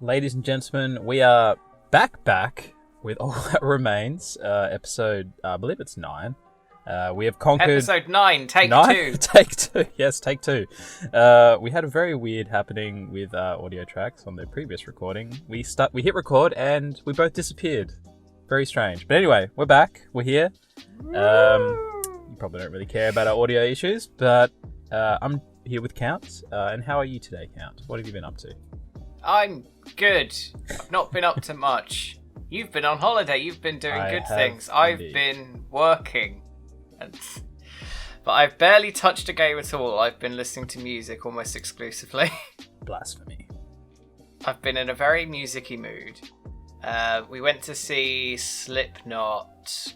Ladies and gentlemen, we are back with All That Remains, episode, I believe it's 9. We have conquered... Episode 9, take 9? 2. Take 2, yes, take 2. We had a very weird happening with audio tracks on the previous recording. We hit record and we both disappeared. Very strange. But anyway, we're back, we're here. You probably don't really care about our audio issues, but I'm here with Count. And how are you today, Count? What have you been up to? I'm good. I've not been up to much. You've been on holiday. You've been doing good things. I've been working. But I've barely touched a game at all. I've been listening to music almost exclusively. Blasphemy. I've been in a very music-y mood. We went to see Slipknot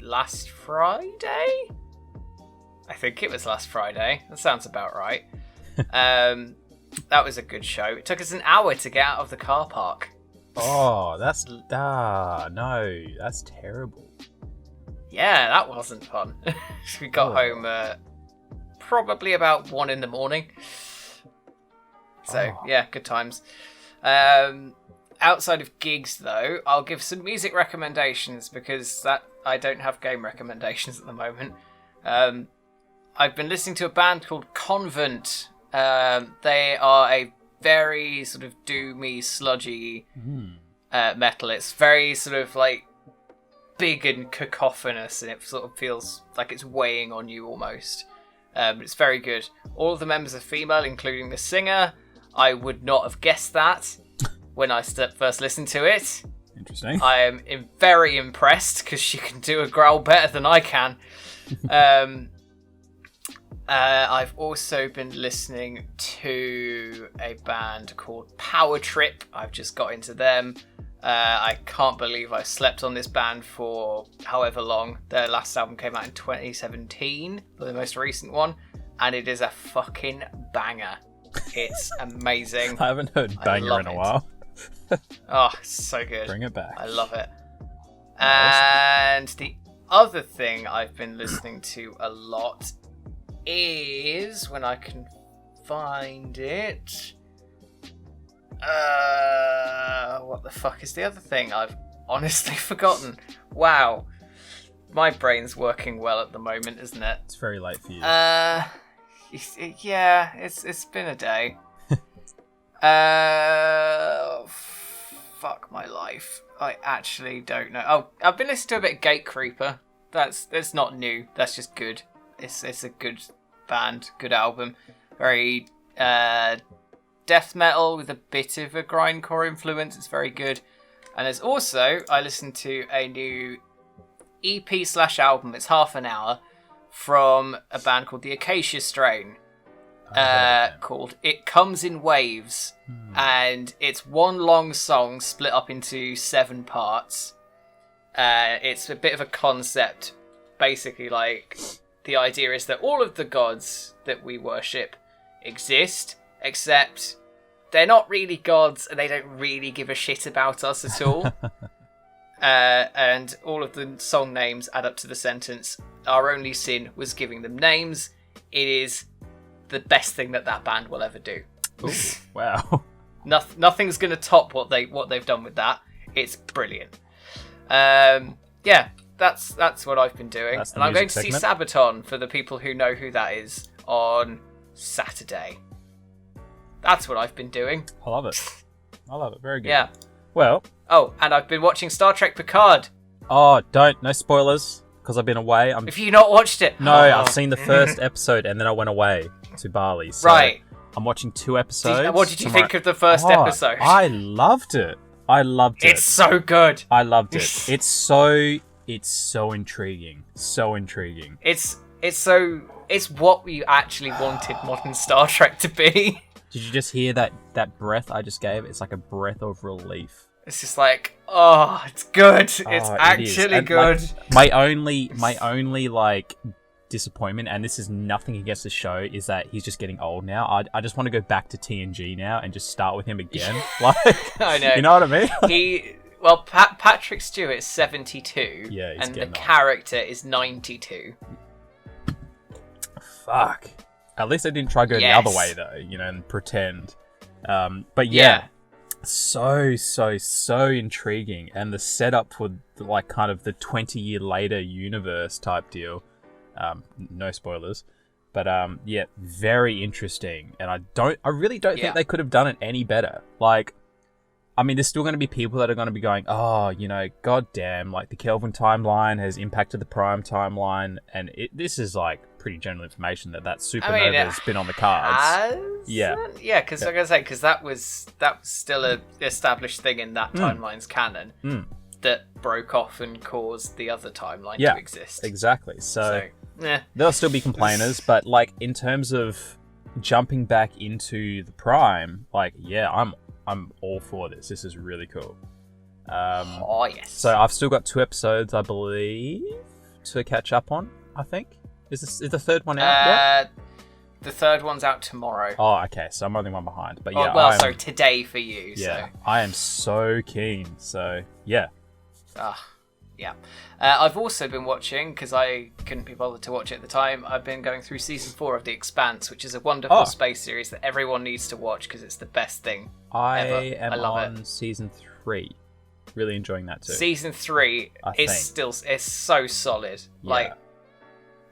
last Friday? I think it was last Friday. That sounds about right. That was a good show. It took us an hour to get out of the car park. Oh, that's terrible. Yeah, that wasn't fun. We got home probably about 1 a.m. So, yeah, good times. Outside of gigs, though, I'll give some music recommendations because I don't have game recommendations at the moment. I've been listening to a band called Convent. They are a very sort of doomy, sludgy metal. It's very sort of like big and cacophonous, and it sort of feels like it's weighing on you almost. But it's very good. All of the members are female, including the singer. I would not have guessed that when I first listened to it. Interesting. I am very impressed because she can do a growl better than I can. I've also been listening to a band called Power Trip. I've just got into them. I can't believe I slept on this band for however long. Their last album came out in 2017, the most recent one, and it is a fucking banger. It's amazing. I haven't heard banger in a while. Oh, so good. Bring it back. I love it. And the other thing I've been listening to a lot is, when I can find it, what the fuck is the other thing? I've honestly forgotten. Wow, my brain's working well at the moment, isn't it? It's very late for you. Yeah, it's been a day. Fuck my life. I actually don't know. Oh, I've been listening to a bit of Gate Creeper. That's not new. That's just good. It's a good band, good album. Very death metal with a bit of a grindcore influence. It's very good. And there's also, I listened to a new EP/album. It's half an hour from a band called the Acacia Strain. Called It Comes in Waves. And it's one long song split up into 7 parts. It's a bit of a concept. Basically, like, the idea is that all of the gods that we worship exist, except they're not really gods and they don't really give a shit about us at all. And all of the song names add up to the sentence, "Our only sin was giving them names." It is the best thing that band will ever do. Ooh, wow. Nothing's going to top what they've done with that. It's brilliant. Yeah. That's what I've been doing. And I'm going to see Sabaton, for the people who know who that is, on Saturday. That's what I've been doing. I love it. Very good. Yeah. Well. Oh, and I've been watching Star Trek Picard. Oh, no spoilers, because I've been away. Have you not watched it? No, I've seen the first episode and then I went away to Bali. So right. I'm watching 2 episodes. What did you think of the first episode? I loved it. It's so good. I loved it. It's so intriguing. So intriguing. It's what we actually wanted modern Star Trek to be. Did you just hear that breath I just gave? It's like a breath of relief. It's just like, oh, it's good. It's actually good. Like, my only like disappointment, and this is nothing against the show, is that he's just getting old now. I just want to go back to TNG now and just start with him again. Like, I know. You know what I mean? Patrick Stewart is 72, and the character is 92. Fuck. At least they didn't try to go the other way, though, and pretend. But yeah, so intriguing, and the setup for like kind of the 20-year later universe type deal. No spoilers, but yeah, very interesting. And I really don't think they could have done it any better. Like, I mean, there's still going to be people that are going to be going, oh, you know, goddamn, like the Kelvin timeline has impacted the Prime timeline, and this is like pretty general information that supernova has been on the cards. Yeah, because like I say, because that was still a established thing in that timeline's canon that broke off and caused the other timeline to exist. Exactly. So there'll still be complainers, but like in terms of jumping back into the Prime, like I'm all for this. This is really cool. Yes. So I've still got 2 episodes, I believe, to catch up on. I think is the third one out yet? The third one's out tomorrow. Oh, okay. So I'm only one behind. But yeah, so today for you. Yeah, so. I am so keen. So yeah. Yeah. I've also been watching, because I couldn't be bothered to watch it at the time, I've been going through season 4 of The Expanse, which is a wonderful space series that everyone needs to watch because it's the best thing ever. I love on season 3. Really enjoying that too. Season 3 it's so solid. Yeah. Like,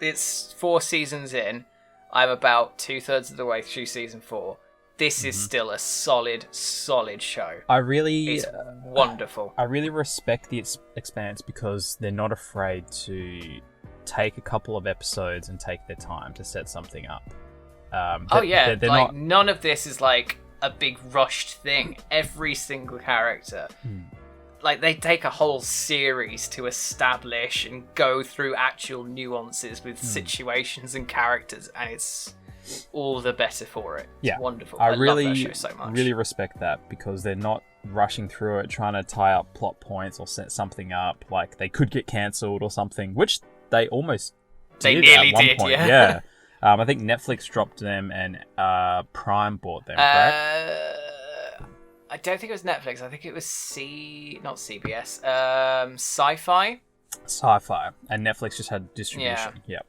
it's 4 seasons in. I'm about 2/3 of the way through season 4. This is still a solid show. It's wonderful. I really respect the Expanse because they're not afraid to take a couple of episodes and take their time to set something up. They're like not... none of this is like a big rushed thing. Every single character, like they take a whole series to establish and go through actual nuances with situations and characters, and it's all the better for it. It's wonderful. I love that show so much. Really respect that because they're not rushing through it, trying to tie up plot points or set something up. Like they could get cancelled or something, which they almost did nearly at one did, point. yeah. I think Netflix dropped them and Prime bought them, correct? I don't think it was Netflix. I think it was not CBS. Sci-Fi. Sci-Fi. And Netflix just had distribution. Yeah.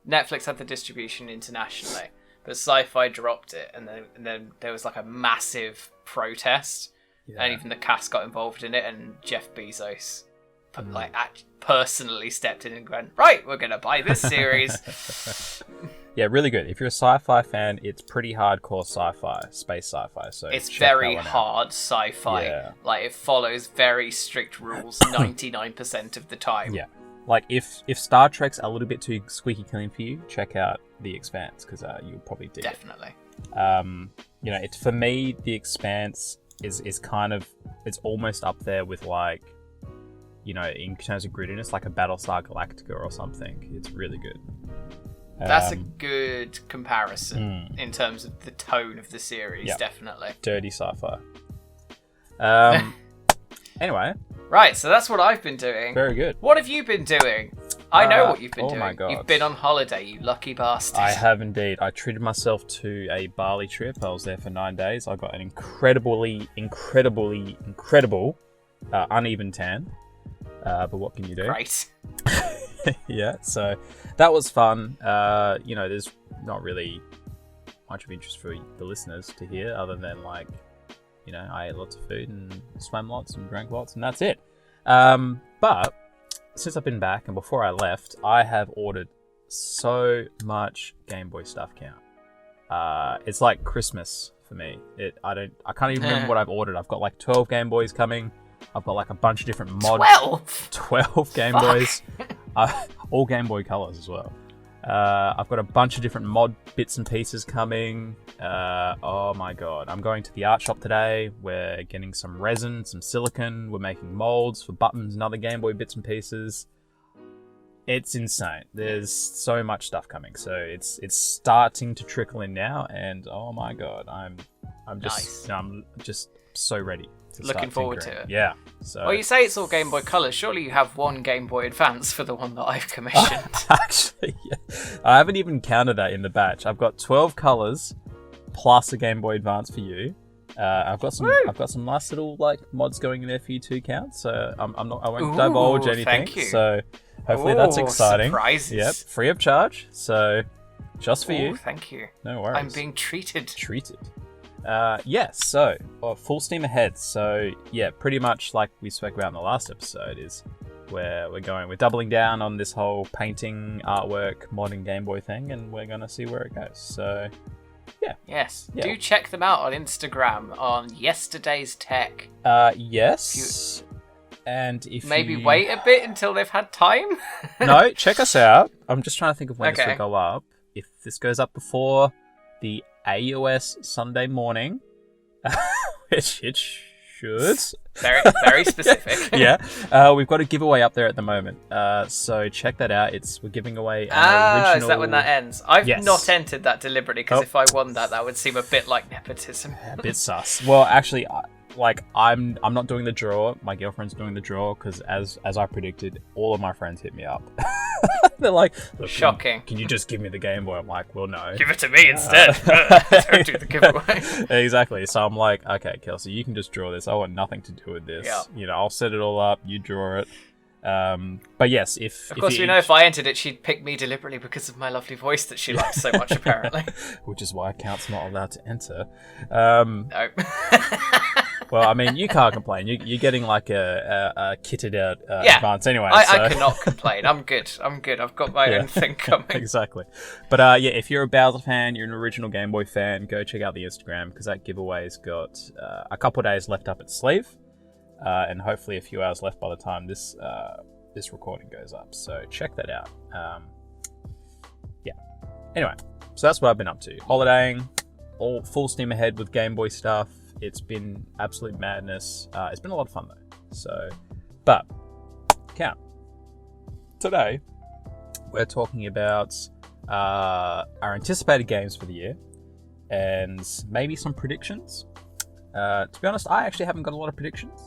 Netflix had the distribution internationally, but Sci-Fi dropped it, and then there was like a massive protest, and even the cast got involved in it, and Jeff Bezos personally stepped in and went, right, we're gonna buy this series. Yeah, really good. If you're a sci-fi fan, it's pretty hardcore sci-fi, space sci-fi. So it's very hard sci-fi. Yeah. Like it follows very strict rules 99% of the time. Yeah. Like, if Star Trek's a little bit too squeaky clean for you, check out The Expanse, because you'll probably dig Definitely. it. For me, The Expanse is kind of... It's almost up there with, like, in terms of grittiness, like a Battlestar Galactica or something. It's really good. That's a good comparison in terms of the tone of the series, definitely. Dirty sci-fi. Anyway... Right, so that's what I've been doing. Very good. What have you been doing? I know what you've been doing. Oh my God. You've been on holiday, you lucky bastard. I have indeed. I treated myself to a Bali trip. I was there for 9 days. I got an incredible uneven tan. But what can you do? Great. Yeah, so that was fun. There's not really much of interest for the listeners to hear other than like... I ate lots of food and swam lots and drank lots, and that's it. But since I've been back and before I left, I have ordered so much Game Boy stuff count. It's like Christmas for me. I can't even remember what I've ordered. I've got like 12 Game Boys coming. I've got like a bunch of different mods. 12 Game Boys. All Game Boy colors as well. I've got a bunch of different mod bits and pieces coming. Oh my God. I'm going to the art shop today. We're getting some resin, some silicone. We're making molds for buttons and other Game Boy bits and pieces. It's insane. There's so much stuff coming. So it's starting to trickle in now, and oh my God, I'm just I'm just so ready. Looking forward to it. Yeah. So. Well, you say it's all Game Boy Color. Surely you have one Game Boy Advance for the one that I've commissioned. Actually, yeah. I haven't even counted that in the batch. I've got 12 colors plus a Game Boy Advance for you. I've got some nice little like mods going in there for you too, Count. So I won't divulge anything. Thank you. So hopefully that's exciting. Surprises. Yep, free of charge. So just for you. Thank you. No worries. I'm being treated. So full steam ahead. So yeah, pretty much like we spoke about in the last episode is where we're doubling down on this whole painting, artwork, modern Game Boy thing, and we're gonna see where it goes. So yeah. Yes. Yeah. Do check them out on Instagram on Yesterday's Tech. Yes. And if maybe wait a bit until they've had time. No, check us out. I'm just trying to think of when this Okay. will go up. If this goes up before the AOS Sunday morning, which it should. Very, very specific. Yeah. We've got a giveaway up there at the moment. So check that out. We're giving away an original... is that when that ends? I've Yes. not entered that deliberately, because if I won that would seem a bit like nepotism. A bit sus. Well, actually, I'm not doing the draw. My girlfriend's doing the draw because, as I predicted, all of my friends hit me up. They're like, "Look, Shocking. Can you just give me the Game Boy?" I'm like, "Well, no." Give it to me instead. Don't do the giveaway. Exactly. So I'm like, "Okay, Kelsey, you can just draw this. I want nothing to do with this. Yeah. You know, I'll set it all up. You draw it." But yes, Of course, we know if I entered it, she'd pick me deliberately because of my lovely voice that she likes so much, apparently. which is why account's not allowed to enter. No. Well, I mean, you can't complain. You're getting like a kitted out Yeah. advance anyway. I cannot complain. I'm good. I've got my own thing coming. Exactly. But yeah, if you're a Bowser fan, you're an original Game Boy fan, go check out the Instagram because that giveaway's got a couple of days left up its sleeve, and hopefully a few hours left by the time this recording goes up. So check that out. Yeah. Anyway, so that's what I've been up to. Holidaying, all full steam ahead with Game Boy stuff. It's been absolute madness. It's been a lot of fun though. So, but count. Today, we're talking about our anticipated games for the year and maybe some predictions. To be honest, I actually haven't got a lot of predictions.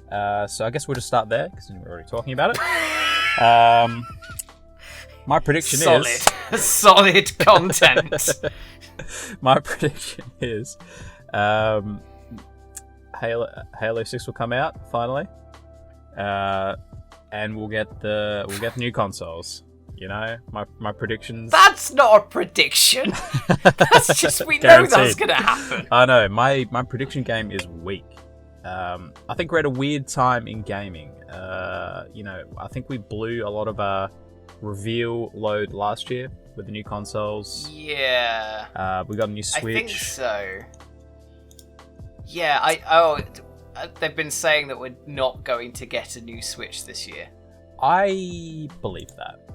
So I guess we'll just start there because we're already talking about it. My prediction is... Solid content. My prediction is... Halo 6 will come out finally, and we'll get the new consoles. You know, my predictions. That's not a prediction. That's just we know that's gonna happen. I know my prediction game is weak. I think we're at a weird time in gaming. You know, I think we blew a lot of our reveal load last year with the new consoles. Yeah. We got a new Switch. I think so. Yeah, they've been saying that we're not going to get a new Switch this year. I believe that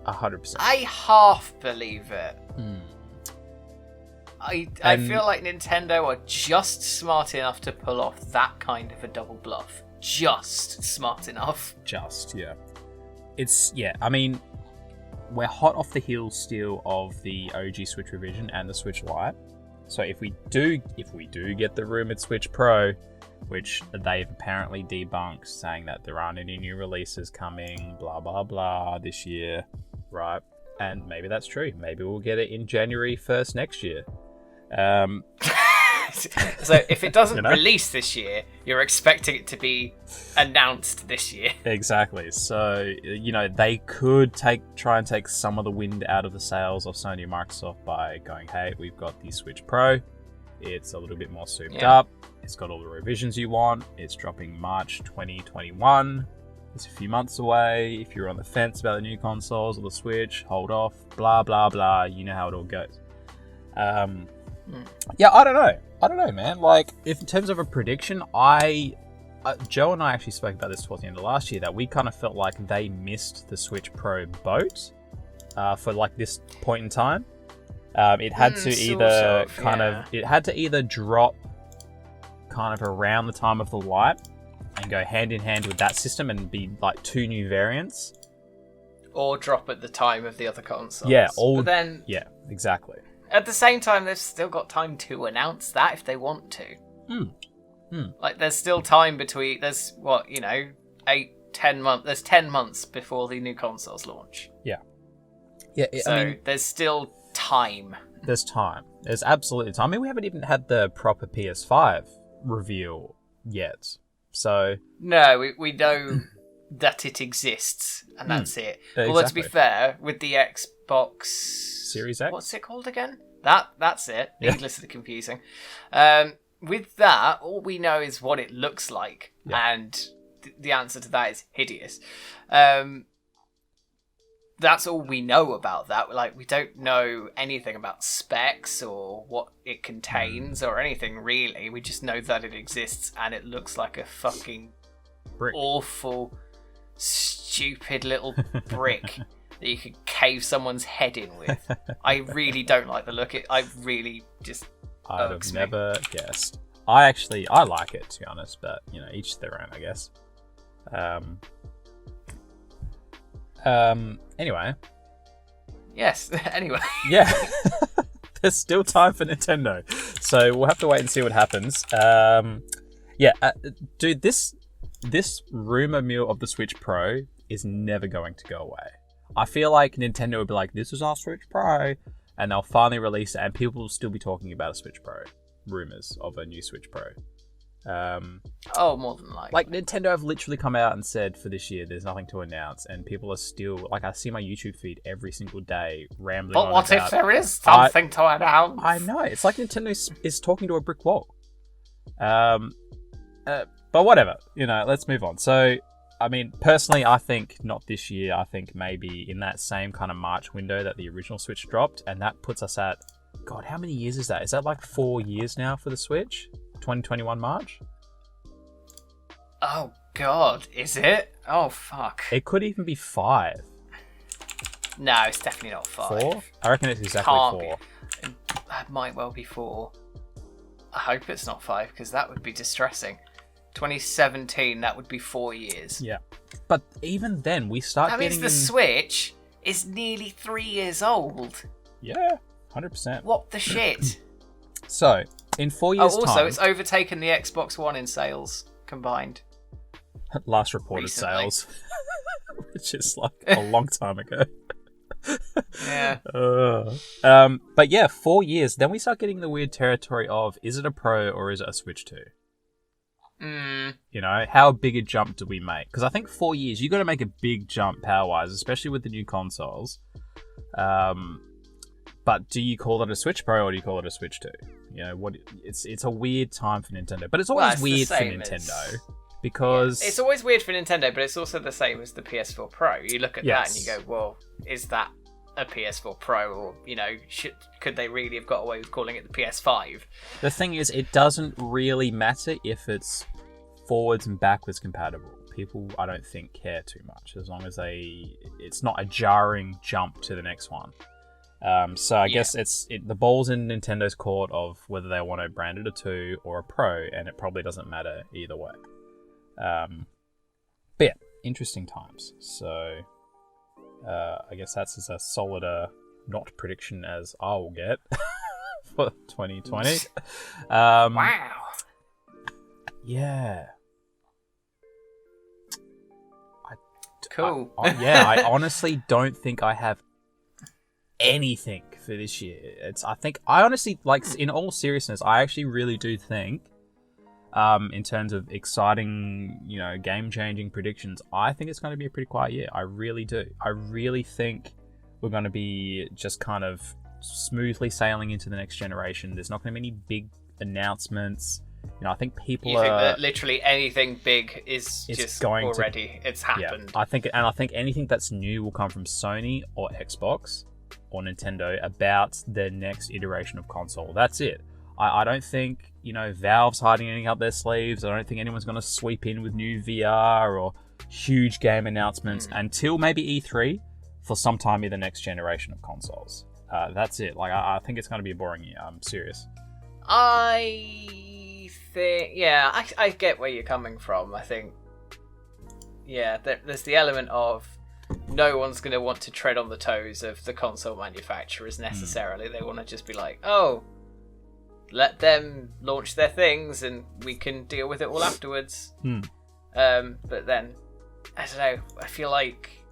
100%. I half believe it. Mm. I feel like Nintendo are just smart enough to pull off that kind of a double bluff. Just smart enough. Yeah. I mean, we're hot off the heels still of the OG Switch revision and the Switch Lite. So if we do get the rumored Switch Pro, which they've apparently debunked, saying that there aren't any new releases coming, blah blah blah, this year, right? And maybe that's true. Maybe we'll get it in January 1st next year. So if it doesn't release this year, you're expecting it to be announced this year. Exactly. So, you know, they could try and take some of the wind out of the sails of Sony and Microsoft by going, hey, we've got the Switch Pro. It's a little bit more souped up. It's got all the revisions you want. It's dropping March 2021. It's a few months away. If you're on the fence about the new consoles or the Switch, hold off. Blah, blah, blah. You know how it all goes. Yeah, I don't know, man. Like, if in terms of a prediction, Joe and I actually spoke about this towards the end of last year, that we kind of felt like they missed the Switch Pro boat for like this point in time. It had to it had to either drop kind of around the time of the Lite and go hand in hand with that system and be like two new variants, or drop at the time of the other consoles. Yeah, but then exactly. At the same time, they've still got time to announce that if they want to. Like, there's still time between... There's, 10 months... There's 10 months before the new consoles launch. Yeah. So, there's still time. There's time. There's absolutely time. I mean, we haven't even had the proper PS5 reveal yet. So... No, we know that it exists, and that's it. Exactly. Although, to be fair, with the Xbox... Series X? What's it called again? That's it. Needlessly confusing. With that, all we know is what it looks like, and the answer to that is hideous. That's all we know about that. Like, we don't know anything about specs or what it contains or anything really. We just know that it exists and it looks like a fucking awful, stupid little brick that you could cave someo's head in with. I really don't like the look. I really just I'd have never guessed. I like it, to be honest, but each their own, I guess. Anyway. Yes. Anyway. Yeah. There's still time for Nintendo, so we'll have to wait and see what happens. Dude, this rumor mill of the Switch Pro is never going to go away. I feel like Nintendo would be like, "This is our Switch Pro," and they'll finally release it, and people will still be talking about a Switch Pro. Rumors of a new Switch Pro. More than likely. Like, Nintendo have literally come out and said for this year there's nothing to announce, and people are still, like, I see my YouTube feed every single day rambling on what about, if there is something to announce? I know, it's like Nintendo is talking to a brick wall. But whatever, let's move on. So, I mean, personally, I think not this year. I think maybe in that same kind of March window that the original Switch dropped, and that puts us at, God, how many years is that? Is that like 4 years now for the Switch? 2021 March? Oh, God, is it? Oh, fuck. It could even be 5. No, it's definitely not 5. 4? I reckon it's exactly 4. It might well be 4. I hope it's not 5, because that would be distressing. 2017, that would be 4 years. Yeah. But even then, we start that getting... That means the Switch is nearly 3 years old. Yeah, 100%. What the shit? So, in 4 years' time... Oh, also, it's overtaken the Xbox One in sales combined. Last reported recently. Sales. Which is like a long time ago. Yeah. But yeah, 4 years. Then we start getting the weird territory of, is it a Pro or is it a Switch 2? How big a jump do we make? Because I think 4 years, you got to make a big jump power-wise, especially with the new consoles. But do you call it a Switch Pro or do you call it a Switch 2? It's a weird time for Nintendo, but it's always weird for Nintendo because it's always weird for Nintendo, but it's also the same as the PS4 Pro. You look at that and you go, "Well, is that a PS4 Pro, or could they really have got away with calling it the PS5?" The thing is, it doesn't really matter if it's forwards and backwards compatible. People, I don't think, care too much as long as it's not a jarring jump to the next one. So I guess the ball's in Nintendo's court of whether they want to brand it a 2 or a Pro, and it probably doesn't matter either way. But yeah, interesting times. So I guess that's as a solid not prediction as I will get for 2020. Wow. Yeah. Cool. I honestly don't think I have anything for this year. I honestly, like, in all seriousness, I actually really do think, in terms of exciting, game-changing predictions, I think it's going to be a pretty quiet year. I really do. I really think we're going to be just kind of smoothly sailing into the next generation. There's not going to be any big announcements. I think people You think that literally anything big is just going already, it's happened. Yeah, I think anything that's new will come from Sony or Xbox or Nintendo about their next iteration of console. That's it. I don't think, Valve's hiding anything up their sleeves. I don't think anyone's going to sweep in with new VR or huge game announcements until maybe E3 for some time in the next generation of consoles. That's it. Like, I think it's going to be a boring year. I'm serious. I think, I get where you're coming from. I think, there's the element of no one's going to want to tread on the toes of the console manufacturers necessarily. They want to just be like, oh, let them launch their things and we can deal with it all afterwards. But then, I don't know, I feel like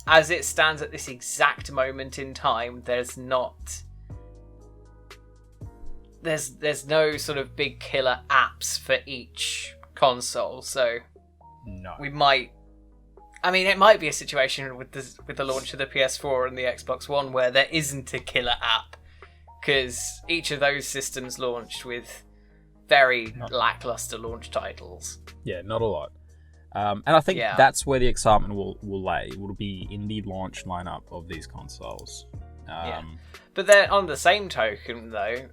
as it stands at this exact moment in time, there's no sort of big killer apps for each console. So no. We might, it might be a situation with the launch of the PS4 and the Xbox One where there isn't a killer app because each of those systems launched with very lackluster launch titles. Yeah, not a lot. And I think that's where the excitement will lay. It will be in the launch lineup of these consoles. But then on the same token, though,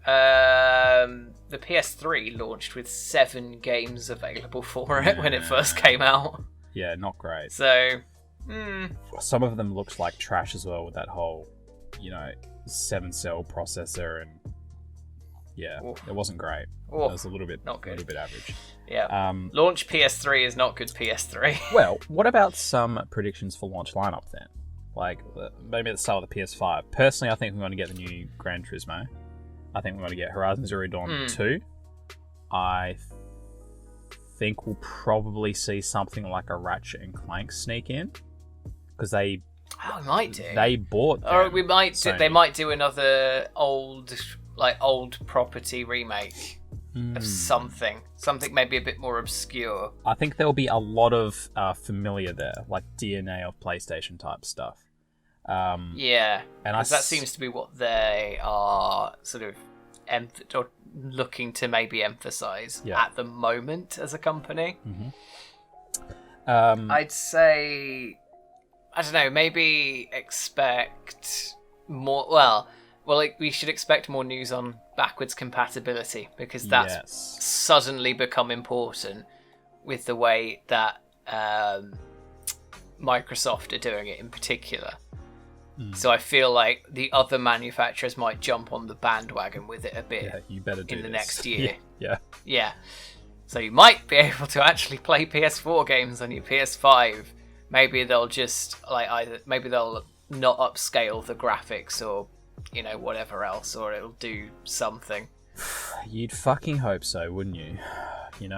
the PS3 launched with 7 games available for it when it first came out. Yeah, not great. So, some of them looked like trash as well with that whole, 7-cell processor, and it wasn't great. It was a little bit not good. A little bit average. Yeah. Launch PS3 is not good PS3. Well, what about some predictions for launch lineup then? Like, maybe at the start of the PS5. Personally, I think we're going to get the new Gran Turismo. I think we're going to get Horizon Zero Dawn 2. I think we'll probably see something like a Ratchet and Clank sneak in. Because they might do. They bought them, or we might do, they might do another old property remake of something maybe a bit more obscure. I think there'll be a lot of familiar there, like DNA of PlayStation type stuff. And that seems to be what they are sort of or looking to maybe emphasize at the moment as a company. I'd say, I don't know, maybe expect more. Well, we should expect more news on backwards compatibility, because that's suddenly become important with the way that Microsoft are doing it in particular. So I feel like the other manufacturers might jump on the bandwagon with it a bit. Yeah, you better do in the this. next year. Yeah. So you might be able to actually play PS4 games on your PS5. Maybe they'll just maybe they'll not upscale the graphics or whatever else, or it'll do something. You'd fucking hope so, wouldn't you? If you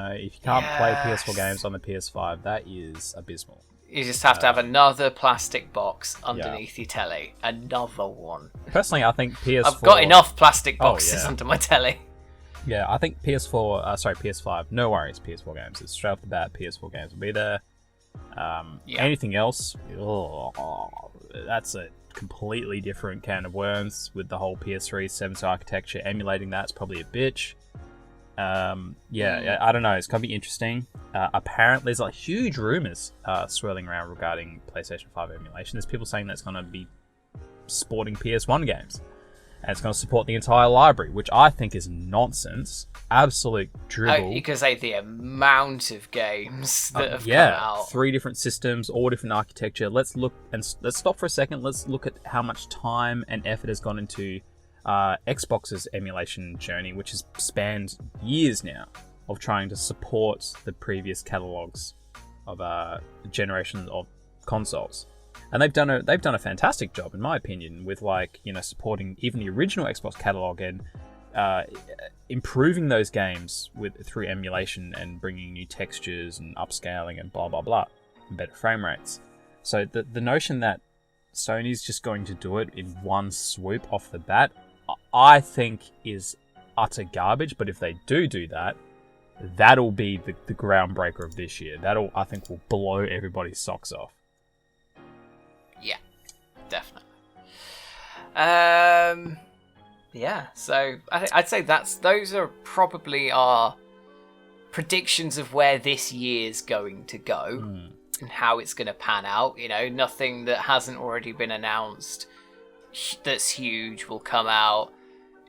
can't play PS4 games on the PS5, that is abysmal. You just have to have another plastic box underneath your telly. Another one. Personally, I think PS4... I've got enough plastic boxes under my telly. Yeah, I think PS5, no worries, PS4 games. It's straight off the bat, PS4 games will be there. Anything else, that's a completely different can of worms with the whole PS3 7-cell architecture. Emulating that's probably a bitch. I don't know. It's going to be interesting. Apparently, there's huge rumors swirling around regarding PlayStation 5 emulation. There's people saying that it's going to be sporting PS1 games. And it's going to support the entire library, which I think is nonsense. Absolute dribble. You could say the amount of games that have come out. 3 different systems, all different architecture. Let's stop for a second. Let's look at how much time and effort has gone into Xbox's emulation journey, which has spanned years now of trying to support the previous catalogs of generations of consoles. And they've done a fantastic job, in my opinion, with supporting even the original Xbox catalog and improving those games through emulation and bringing new textures and upscaling and blah blah blah, and better frame rates. So the notion that Sony's just going to do it in one swoop off the bat, I think is utter garbage. But if they do that, that'll be the groundbreaker of this year. I think will blow everybody's socks off. Yeah, definitely. So I'd say those are probably our predictions of where this year's going to go and how it's going to pan out. Nothing that hasn't already been announced that's huge will come out.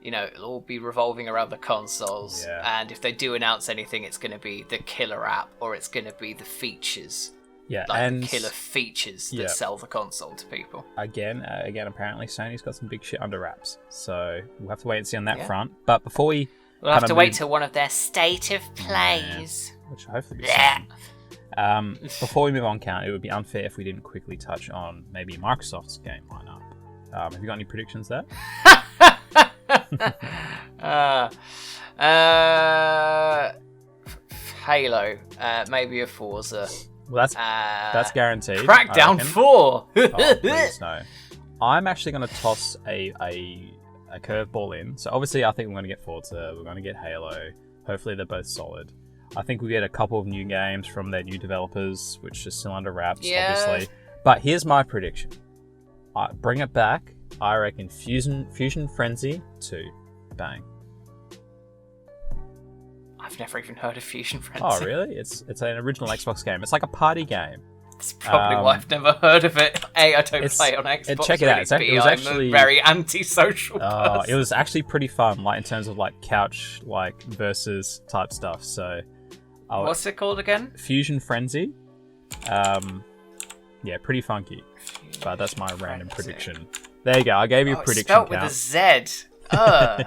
It'll all be revolving around the consoles. Yeah. And if they do announce anything, it's going to be the killer app, or it's going to be the features. Yeah, and the killer features that sell the console to people. Again, apparently Sony's got some big shit under wraps, so we'll have to wait and see on that front. But before we'll have to wait till one of their state of plays, which hopefully be soon. Before we move on, Count, it would be unfair if we didn't quickly touch on maybe Microsoft's game lineup. Have you got any predictions there? Halo, maybe a Forza. Well, that's guaranteed. Crackdown 4. Please no. I'm actually going to toss a curveball in. So obviously, I think we're going to get Forza. We're going to get Halo. Hopefully, they're both solid. I think we get a couple of new games from their new developers, which is still under wraps, obviously. But here's my prediction: bring it back I reckon Fusion Frenzy 2. Bang. I've never even heard of Fusion Frenzy. Oh, really? It's an original Xbox game. It's like a party game. That's probably why I've never heard of it. I don't play on Xbox. Check it out. It was actually I'm a very antisocial person. It was actually pretty fun, like in terms of like couch like versus type stuff. So, what's it called again? Fusion Frenzy. Yeah, pretty funky. But that's my random prediction. There you go. I gave you a prediction. Spelled with a Z. Ugh.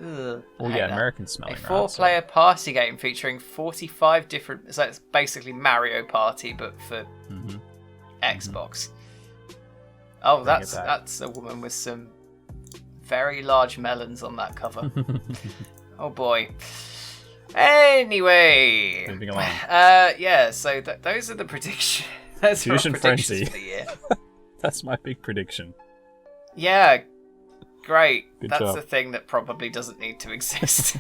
Oh yeah, American smelling. A 4-player party game featuring 45 different. So it's basically Mario Party, but for Xbox. Oh, that's a woman with some very large melons on that cover. Oh boy. Anyway, moving along. Yeah. So those are the predictions. Those Fusion are predictions Frenzy. for the year. That's my big prediction. Yeah. Great. Good That's job. the thing that probably doesn't need to exist.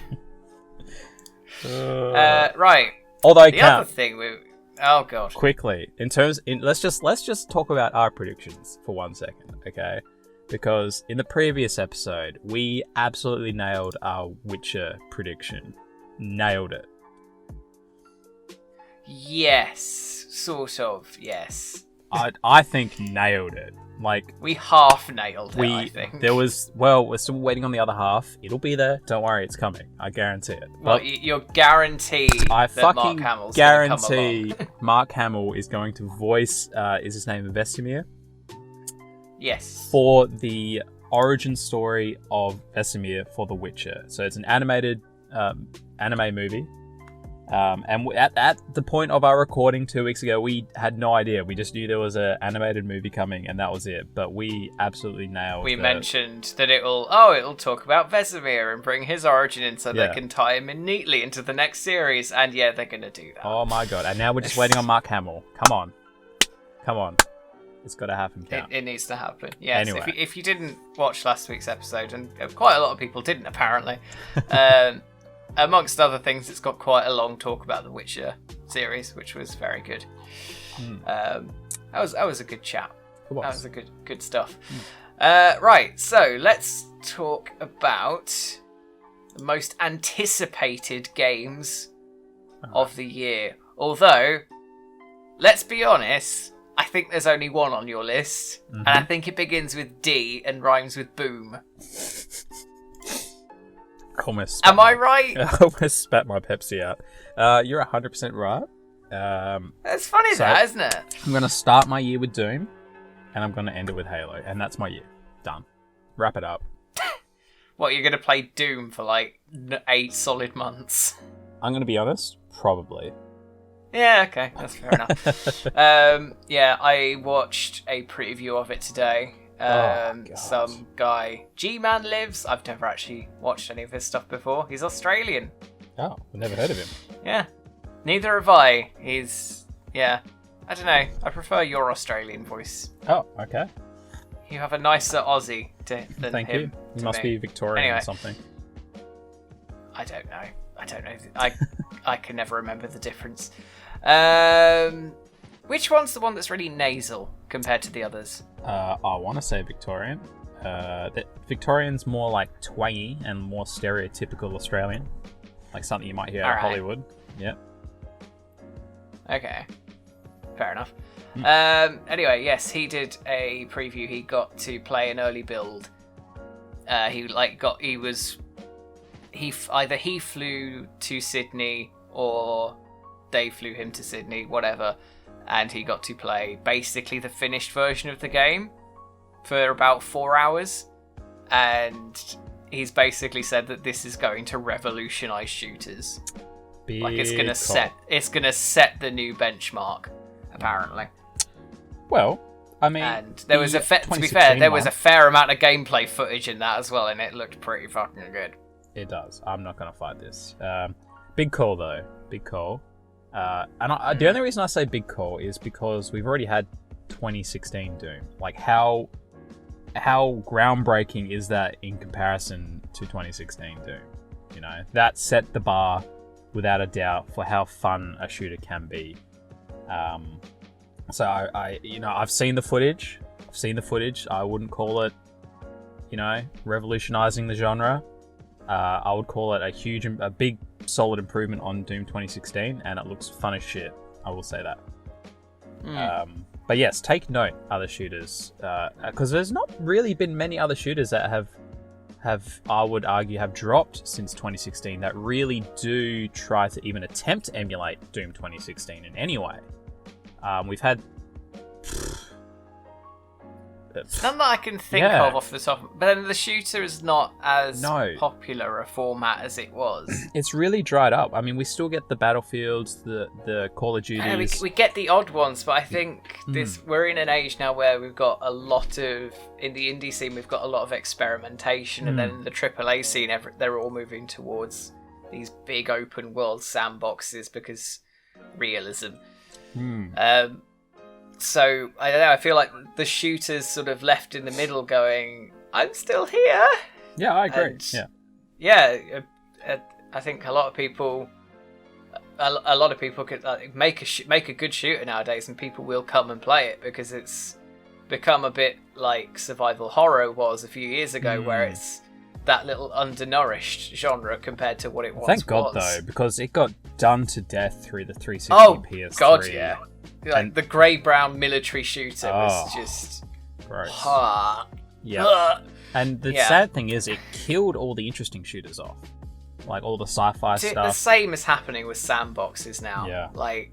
Right. Although the other thing oh god. Quickly, let's just talk about our predictions for 1 second, okay? Because in the previous episode, we absolutely nailed our Witcher prediction. Nailed it. Yes, sort of. Yes. I think nailed it. Like we half nailed it. I think we're still waiting on the other half. It'll be there. Don't worry, it's coming. I guarantee it. Well, you're guaranteed. I that fucking Mark Hamill's guarantee Mark Hamill is going to voice. Is his name Vesemir? Yes. For the origin story of Vesemir for The Witcher. So it's an animated anime movie. And at the point of our recording 2 weeks ago, we had no idea. We just knew there was an animated movie coming, and that was it. But we absolutely nailed. We mentioned that it'll talk about Vesemir and bring his origin in, so they can tie him in neatly into the next series. And yeah, they're gonna do that. Oh my god! And now we're just waiting on Mark Hamill. Come on, it's got to happen. It needs to happen. Yes. Anyway. If you didn't watch last week's episode, and quite a lot of people didn't apparently. Amongst other things, it's got quite a long talk about the Witcher series, which was very good. That was a good chat. That was a good stuff. Right, so let's talk about the most anticipated games of the year. Although, let's be honest, I think there's only one on your list, and I think it begins with D and rhymes with boom. Am I right? I almost spat my Pepsi out. You're 100% right. That's funny, isn't it? I'm going to start my year with Doom, and I'm going to end it with Halo, and that's my year. Done. Wrap it up. What, you're going to play Doom for like 8 solid months? I'm going to be honest, probably. Yeah, okay, that's fair enough. Yeah, I watched a preview of it today. Some guy, G-Man Lives. I've never actually watched any of his stuff before. He's Australian. Oh, I've never heard of him. Yeah, neither have I. I don't know. I prefer your Australian voice. Oh, okay. You have a nicer Aussie than Thank him. you. You must be Victorian or something. I don't know. I can never remember the difference. Which one's the one that's really nasal compared to the others? I want to say Victorian. Victorian's more like twangy and more stereotypical Australian. Like something you might hear out of Hollywood. Yeah. Okay. Fair enough. Anyway, yes, he did a preview. He got to play an early build. Either he flew to Sydney or they flew him to Sydney, whatever. And he got to play basically the finished version of the game for about 4 hours. And he's basically said that this is going to revolutionize shooters. It's gonna set the new benchmark, apparently. Well, I mean, and there was to be fair, there was a fair amount of gameplay footage in that as well, and it looked pretty fucking good. It does. I'm not gonna fight this. Big call though. Big call. The only reason I say big call is because we've already had 2016 Doom. Like, how groundbreaking is that in comparison to 2016 Doom? You know, that set the bar without a doubt for how fun a shooter can be. So I've seen the footage seen the footage. I wouldn't call it, revolutionizing the genre. I would call it a big, solid improvement on Doom 2016, and it looks fun as shit. I will say that. But yes, take note, other shooters, because there's not really been many other shooters that have, I would argue, have dropped since 2016 that really do try to even attempt to emulate Doom 2016 in any way. We've had... None that I can think of off the top. But then the shooter is not as popular a format as it was. It's really dried up. I mean, we still get the Battlefields, the Call of Duties. We get the odd ones, but I think we're in an age now where we've got a lot of... In the indie scene, we've got a lot of experimentation, and then in the AAA scene, they're all moving towards these big open world sandboxes because realism. So, I don't know, I feel like the shooter's sort of left in the middle going, I'm still here. Yeah, I agree. I think a lot of people could make a good shooter nowadays, and people will come and play it because it's become a bit like survival horror was a few years ago, where it's that little undernourished genre compared to what it once was. Thank God, though, because it got done to death through the 360 PS3. God, yeah. Like, the grey-brown military shooter was just... Gross. Yeah. And the sad thing is, it killed all the interesting shooters off. Like, all the sci-fi stuff. The same is happening with sandboxes now. Yeah. Like,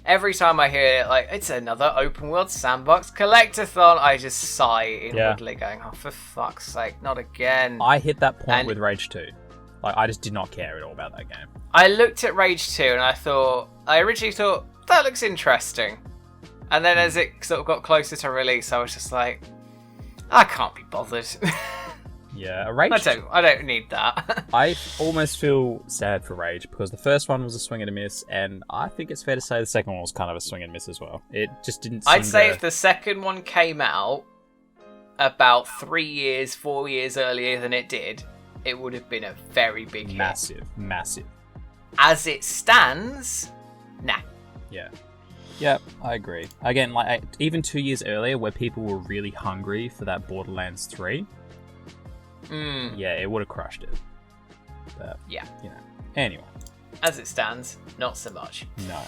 every time I hear it, like, it's another open-world sandbox collectathon, I just sigh inwardly, going, oh, for fuck's sake, not again. I hit that point with Rage 2. Like, I just did not care at all about that game. I looked at Rage 2 and I originally thought, that looks interesting. And then as it sort of got closer to release, I was just like, I can't be bothered. Yeah, Rage... I don't need that. I almost feel sad for Rage because the first one was a swing and a miss, and I think it's fair to say the second one was kind of a swing and miss as well. It just didn't seem I'd say if the second one came out about 4 years earlier than it did, it would have been a very big hit. Massive. As it stands, nah. Yeah, I agree. Again, like even 2 years earlier, where people were really hungry for that Borderlands 3, yeah, it would have crushed it. But, anyway. As it stands, not so much. No.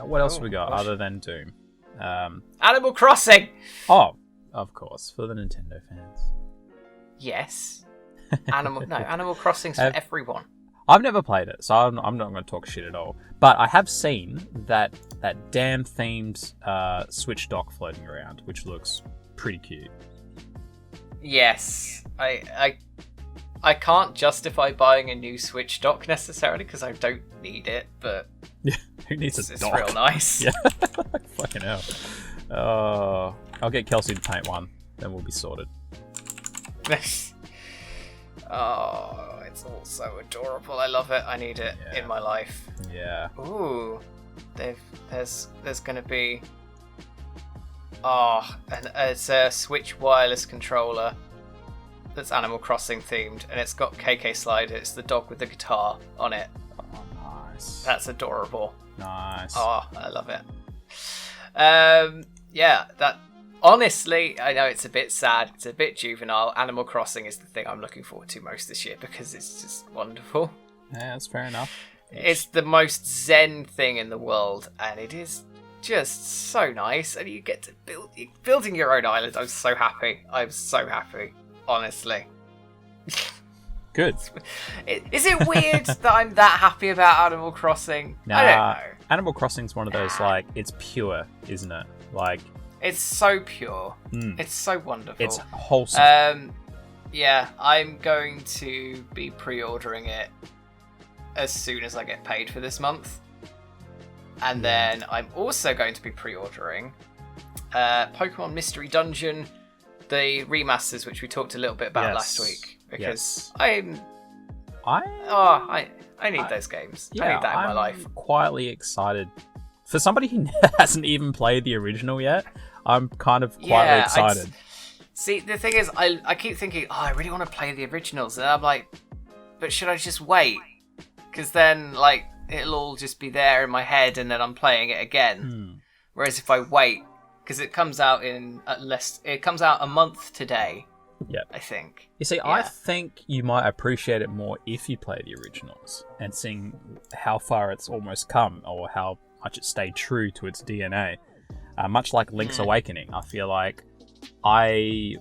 What else have we got other than Doom? Animal Crossing! Oh, of course, for the Nintendo fans. Yes. Animal Crossing's for everyone. I've never played it, so I'm not going to talk shit at all. But I have seen that damn themed Switch dock floating around, which looks pretty cute. Yes, I can't justify buying a new Switch dock necessarily because I don't need it, but yeah, who needs a dock? It's real nice. Yeah, fucking hell. I'll get Kelsey to paint one, then we'll be sorted. Oh, it's all so adorable. I love it. I need it in my life. Yeah. Ooh, there's gonna be it's a Switch wireless controller that's Animal Crossing themed, and it's got KK Slider. It's the dog with the guitar on it. Oh, nice. That's adorable. Nice. Oh, I love it. That. Honestly, I know it's a bit sad, it's a bit juvenile. Animal Crossing is the thing I'm looking forward to most this year because it's just wonderful. Yeah, that's fair enough. It's the most zen thing in the world, and it is just so nice. And you get to building your own island. I'm so happy. Honestly. Good. Is it weird that I'm that happy about Animal Crossing? Nah, I don't know. Animal Crossing's one of those, like, it's pure, isn't it? Like... It's so pure. It's so wonderful. It's wholesome. I'm going to be pre-ordering it as soon as I get paid for this month. And then I'm also going to be pre-ordering Pokemon Mystery Dungeon, the remasters, which we talked a little bit about last week. Because I need those games. Yeah, I need that in my life. I'm quietly excited. For somebody who hasn't even played the original yet, I'm kind of quietly excited. See, the thing is, I keep thinking, I really want to play the originals. And I'm like, but should I just wait? Because then, it'll all just be there in my head and then I'm playing it again. Whereas if I wait, because it comes out it comes out a month today. Yeah, I think. You see, I think you might appreciate it more if you play the originals and seeing how far it's almost come, or how much it stayed true to its DNA. Much like Link's Awakening, I feel like I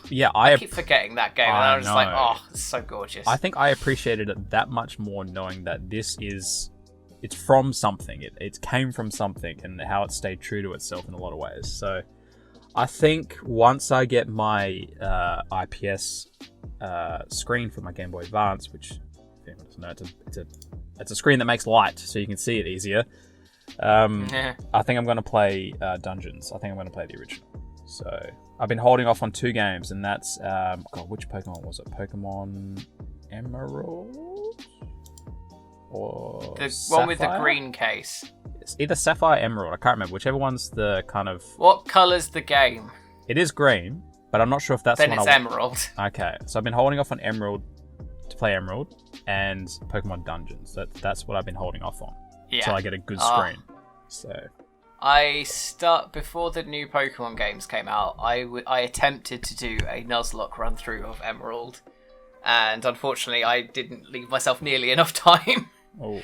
keep forgetting that game, and I'm just like, oh, it's so gorgeous. I think I appreciated it that much more knowing that it's from something. It came from something, and how it stayed true to itself in a lot of ways. So I think once I get my IPS screen for my Game Boy Advance, which, if anyone doesn't know, it's a screen that makes light, so you can see it easier. I think I'm going to play Dungeons. I think I'm going to play the original. So I've been holding off on 2 games, and that's which Pokemon was it? Pokemon Emerald or the Sapphire? one with the green case. It's either Sapphire or Emerald. I can't remember. Whichever one's the kind of. What colour's the game? It is green, but I'm not sure if that's then the one it's Emerald. Okay, so I've been holding off on Emerald to play Emerald and Pokemon Dungeons. That's what I've been holding off on until I get a good screen. So. Before the new Pokemon games came out, I attempted to do a Nuzlocke run through of Emerald, and unfortunately I didn't leave myself nearly enough time. Oh.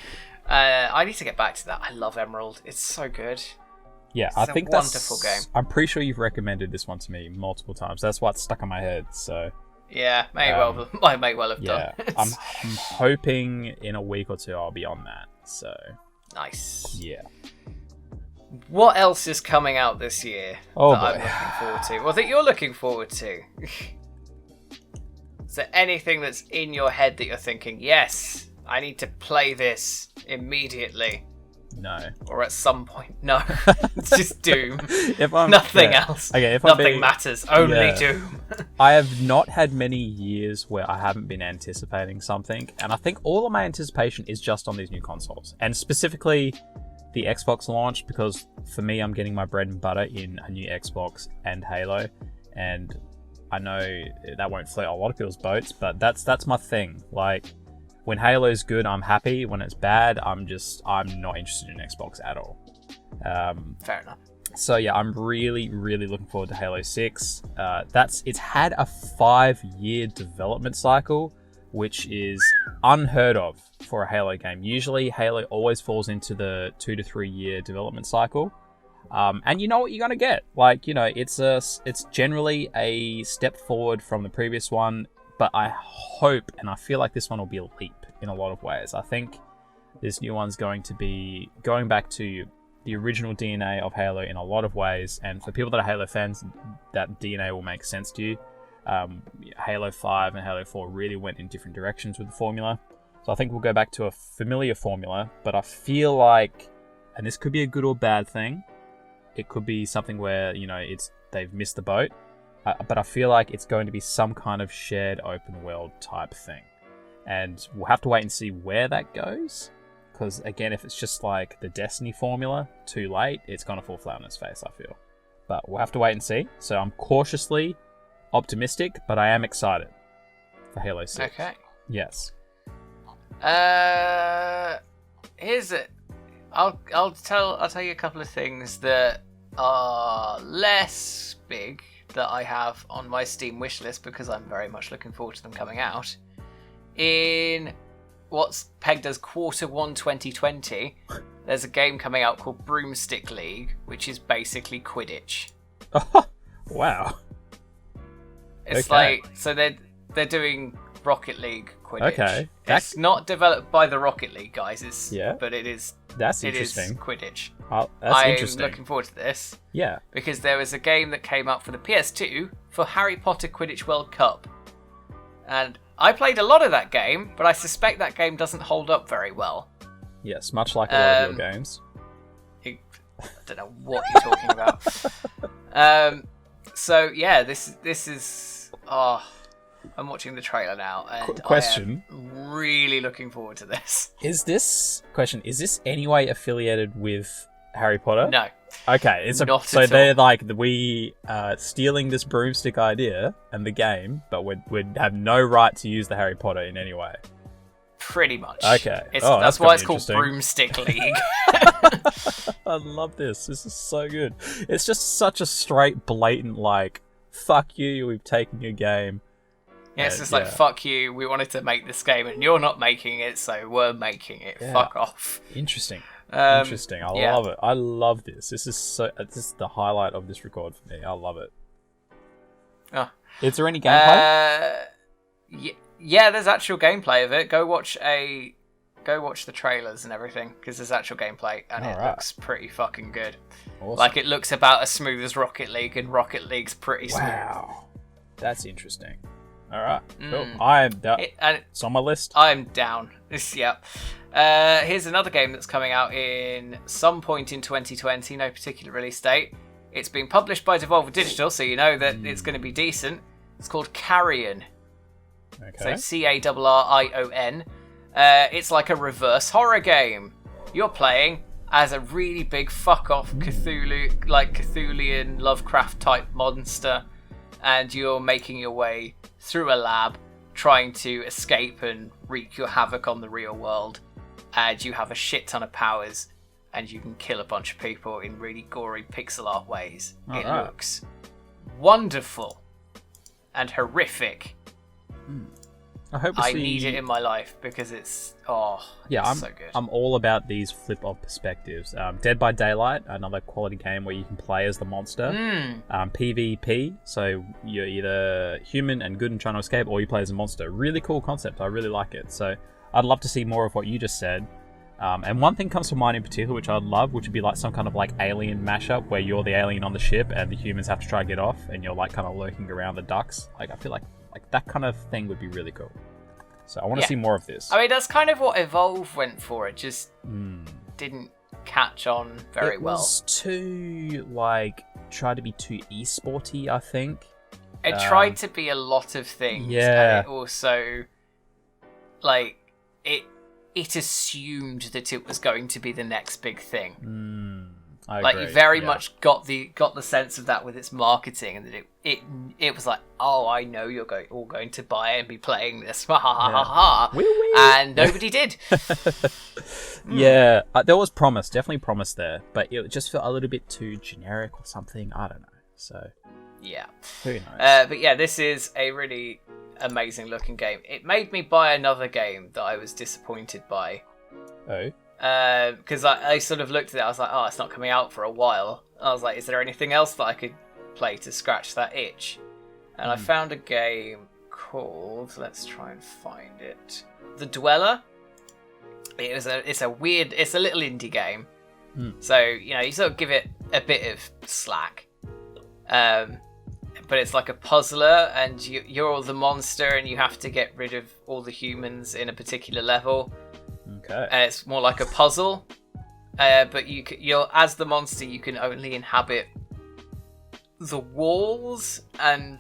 I need to get back to that. I love Emerald. It's so good. Yeah, I think that's a wonderful game. I'm pretty sure you've recommended this one to me multiple times. That's what's stuck in my head. So. Yeah, I may well have done. I'm hoping in a week or 2 I'll be on that. So. Nice. Yeah. What else is coming out this year that I'm looking forward to? Or that you're looking forward to? Is there anything that's in your head that you're thinking, yes, I need to play this immediately? No. Or at some point, no. It's just Doom. Nothing else. Okay, Nothing matters. Only Doom. I have not had many years where I haven't been anticipating something, and I think all of my anticipation is just on these new consoles, and specifically the Xbox launch, because for me, I'm getting my bread and butter in a new Xbox and Halo, and I know that won't float a lot of people's boats, but that's my thing. Like, when Halo's good, I'm happy. When it's bad, I'm not interested in Xbox at all. Fair enough. So yeah, I'm really, really looking forward to Halo 6. It's had a 5-year development cycle, which is unheard of for a Halo game. Usually, Halo always falls into the 2 to 3 year development cycle. And you know what you're gonna get. Like, you know, it's generally a step forward from the previous one, but I hope and I feel like this one will be a leap in a lot of ways. I think this new one's going to be going back to the original DNA of Halo in a lot of ways, and for people that are Halo fans, that DNA will make sense to you. Halo 5 and Halo 4 really went in different directions with the formula, so I think we'll go back to a familiar formula, but I feel like, and this could be a good or bad thing, it could be something where, you know, they've missed the boat, but I feel like it's going to be some kind of shared open world type thing, and we'll have to wait and see where that goes. Because, again, if it's just like the Destiny formula, too late, it's going to fall flat on its face, I feel. But we'll have to wait and see. So I'm cautiously optimistic, but I am excited for Halo 6. Okay. Yes. Here's it. I'll tell you a couple of things that are less big that I have on my Steam wishlist, because I'm very much looking forward to them coming out. In what's pegged as Q1 2020, there's a game coming out called Broomstick League, which is basically Quidditch. Oh, wow. It's like, so they're doing Rocket League Quidditch. Okay. It's not developed by the Rocket League guys, but it is. That's interesting. It is Quidditch. That's interesting. I'm looking forward to this. Yeah. Because there was a game that came out for the PS2 for Harry Potter Quidditch World Cup. And I played a lot of that game, but I suspect that game doesn't hold up very well. Yes, much like a lot of your games. I don't know what you're talking about. So yeah, this is. Oh, I'm watching the trailer now, and question. I am really looking forward to this. Is this any way affiliated with Harry Potter? No. Okay, not so at they're all. like, we stealing this broomstick idea and the game, but we'd have no right to use the Harry Potter in any way. Pretty much. Okay. That's why it's called interesting. Broomstick League. I love this. This is so good. It's just such a straight, blatant, like, fuck you, we've taken your game. Yeah, it's just like, fuck you, we wanted to make this game and you're not making it, so we're making it. Yeah. Fuck off. Interesting. Interesting. I love it. I love this. This is the highlight of this record for me. I love it. Oh. Is there any gameplay? Yeah, there's actual gameplay of it. Go watch the trailers and everything, because there's actual gameplay, and it looks pretty fucking good. Awesome. Like, it looks about as smooth as Rocket League, and Rocket League's pretty smooth. Wow. That's interesting. All right, cool. I am down. It's on my list. I'm down. Yeah. Here's another game that's coming out in some point in 2020, no particular release date. It's been published by Devolver Digital, so you know that it's going to be decent. It's called Carrion. Okay. So Carrion. It's like a reverse horror game. You're playing as a really big fuck-off Cthulhu, like Cthulian Lovecraft type monster, and you're making your way through a lab, trying to escape and wreak your havoc on the real world. And you have a shit ton of powers, and you can kill a bunch of people in really gory pixel art ways. It looks wonderful and horrific. I need it in my life because it's so good. I'm all about these flip-off perspectives. Dead by Daylight, another quality game where you can play as the monster. PvP, so you're either human and good and trying to escape, or you play as a monster. Really cool concept. I really like it. So I'd love to see more of what you just said. And one thing comes to mind in particular, which I'd love, which would be like some kind of like alien mashup where you're the alien on the ship and the humans have to try to get off, and you're like kind of lurking around the ducks. Like, I feel like that kind of thing would be really cool. So I want to see more of this. I mean, that's kind of what Evolve went for. It just didn't catch on very well. It was too, tried to be too esporty, I think. It tried to be a lot of things. Yeah. And it also, it assumed that it was going to be the next big thing. I agree. You very much got the sense of that with its marketing, and that it was like, oh, I know you're all going to buy it and be playing this, and nobody did. Yeah, there was definitely promise there, but it just felt a little bit too generic or something. I don't know. So yeah, who knows? But yeah, this is a really amazing looking game. It made me buy another game that I was disappointed by. Oh. Because I sort of looked at it, I was like, oh, it's not coming out for a while. I was like, is there anything else that I could play to scratch that itch? And I found a game called, let's try and find it, The Dweller. It's a little indie game. So, you sort of give it a bit of slack. But it's like a puzzler, and you're the monster, and you have to get rid of all the humans in a particular level. Okay. It's more like a puzzle, but you're as the monster, you can only inhabit the walls and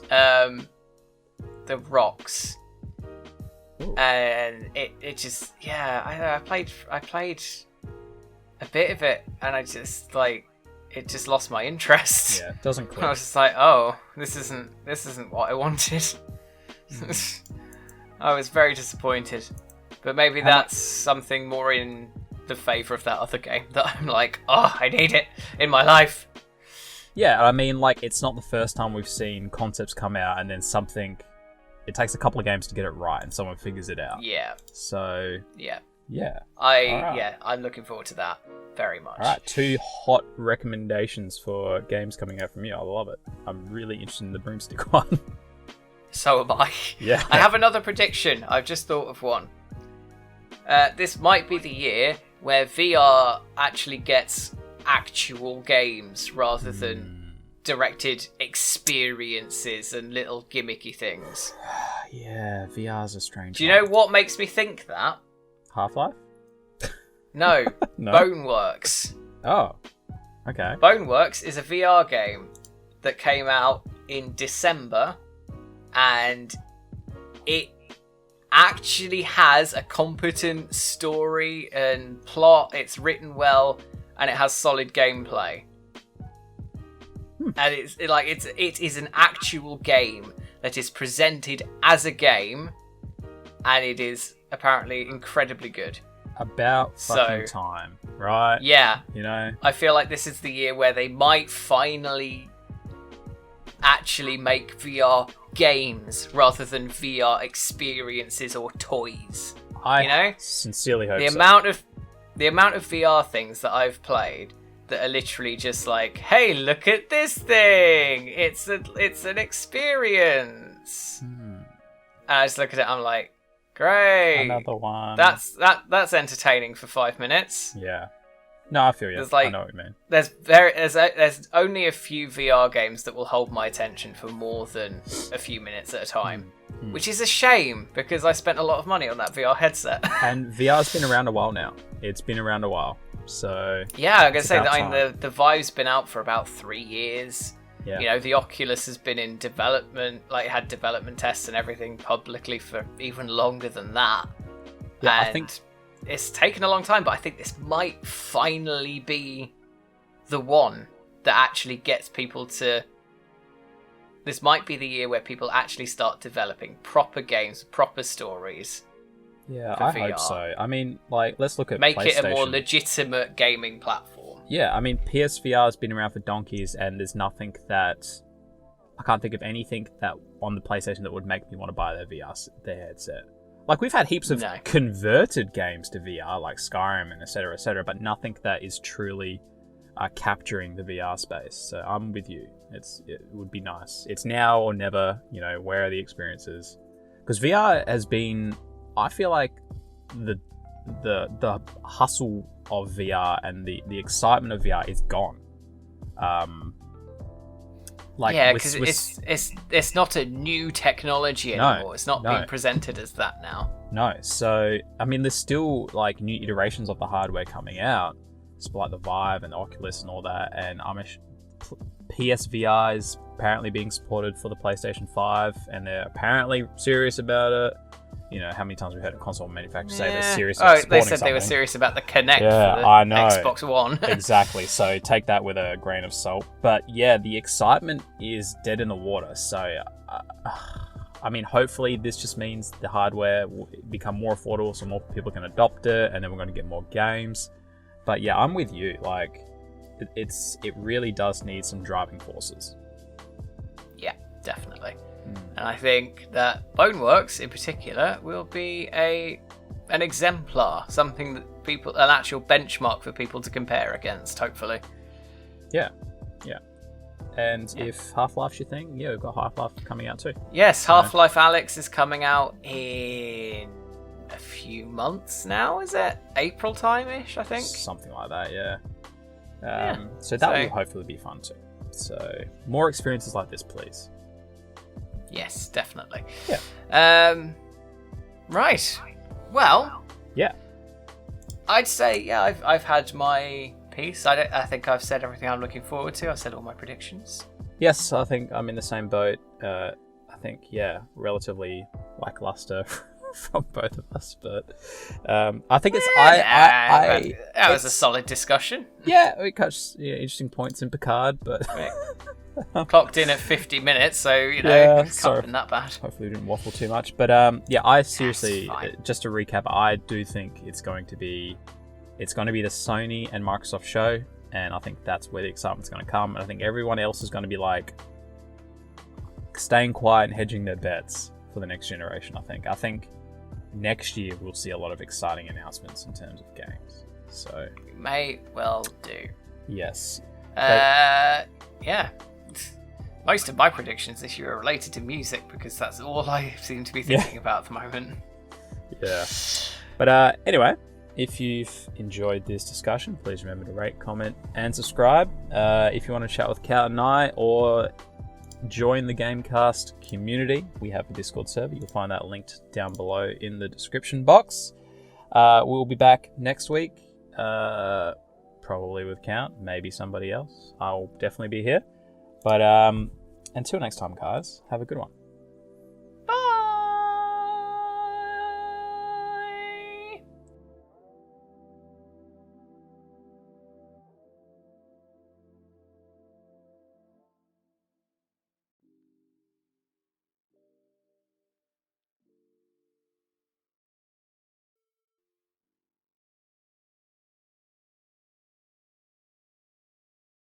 the rocks. Ooh. And it just I played a bit of it, and I just it just lost my interest. Yeah, it doesn't click. I was just like, oh, this isn't what I wanted. I was very disappointed. But maybe that's something more in the favour of that other game that I'm like, oh, I need it in my life. Yeah, I mean, it's not the first time we've seen concepts come out and then it takes a couple of games to get it right and someone figures it out. Yeah. So... Yeah. Yeah. I'm looking forward to that very much. Alright, 2 hot recommendations for games coming out from you. I love it. I'm really interested in the broomstick one. So am I. Yeah. I have another prediction. I've just thought of one. This might be the year where VR actually gets actual games rather than directed experiences and little gimmicky things. Yeah, VR's a strange Do you know what makes me think that? Half-Life? No, No. Boneworks. Oh, okay. Boneworks is a VR game that came out in December, and it actually has a competent story and plot. It's written well, and it has solid gameplay. And it is an actual game that is presented as a game, and it is apparently incredibly good. About fucking time, right? Yeah. You know? I feel like this is the year where they might finally actually make VR games rather than VR experiences or toys. I sincerely hope the amount of VR things that I've played that are literally just like, hey, look at this thing. It's an experience. And I just look at it, I'm like, great. Another one. That's entertaining for 5 minutes. Yeah. No, I feel you. I know what you mean. There's only a few VR games that will hold my attention for more than a few minutes at a time, which is a shame because I spent a lot of money on that VR headset. And VR's been around a while now. It's been around a while, so yeah, I'm gonna say that. The Vive's been out for about 3 years. Yeah. You know, the Oculus has been in development, like had development tests and everything publicly for even longer than that. Yeah, and I think it's taken a long time, but I think this might finally be the one that actually gets people to... This might be the year where people actually start developing proper games, proper stories. Yeah, I hope so. I mean, like, let's look at Make PlayStation. it a more legitimate gaming platform. Yeah, I mean, PSVR has been around for donkeys, and there's nothing that... I can't think of anything that on the PlayStation that would make me want to buy their headset. Like, we've had heaps of converted games to VR, like Skyrim and et cetera, but nothing that is truly capturing the VR space. So I'm with you. It would be nice. It's now or never, you know, where are the experiences? Because VR has been, I feel like the hustle of VR and the excitement of VR is gone. Because it's not a new technology anymore. It's not being presented as that now. No, so I mean, there's still like new iterations of the hardware coming out, like the Vive and the Oculus and all that. And PSVR is apparently being supported for the PlayStation 5, and they're apparently serious about it. You know, how many times we've heard a console manufacturer say they're serious about supporting they said something. They were serious about the Kinect for the I know. Xbox One. Exactly, so take that with a grain of salt. But yeah, the excitement is dead in the water. So, I mean, hopefully this just means the hardware will become more affordable so more people can adopt it, and then we're going to get more games. But yeah, I'm with you. Like, it really does need some driving forces. Yeah, definitely. And I think that Boneworks, in particular, will be an exemplar, something that an actual benchmark for people to compare against, hopefully. Yeah. And if Half-Life's your thing, we've got Half-Life coming out too. Yes, Half-Life Alyx is coming out in a few months now, is it? April time-ish, I think? Something like that, yeah. So that will hopefully be fun too. So, more experiences like this, please. Yes, definitely. Yeah. Right. Well. Yeah. I'd say I've had my piece. I think I've said everything I'm looking forward to. I've said all my predictions. Yes, I think I'm in the same boat. I think relatively lackluster from both of us, but I think it's that was a solid discussion. Yeah, we touched interesting points in Picard, but. Clocked in at 50 minutes, so it can't have been that bad. Hopefully we didn't waffle too much, but I seriously, just to recap, I do think it's going to be the Sony and Microsoft show, and I think that's where the excitement's going to come. And I think everyone else is going to be like staying quiet and hedging their bets for the next generation. I think next year we'll see a lot of exciting announcements in terms of games. So we may well do. Yes. Yeah. Most of my predictions this year are related to music because that's all I seem to be thinking about at the moment. Yeah. But anyway, if you've enjoyed this discussion, please remember to rate, comment, and subscribe. If you want to chat with Kat and I or join the GameCast community, we have a Discord server. You'll find that linked down below in the description box. We'll be back next week, probably with Count, maybe somebody else. I'll definitely be here. But until next time, guys, have a good one.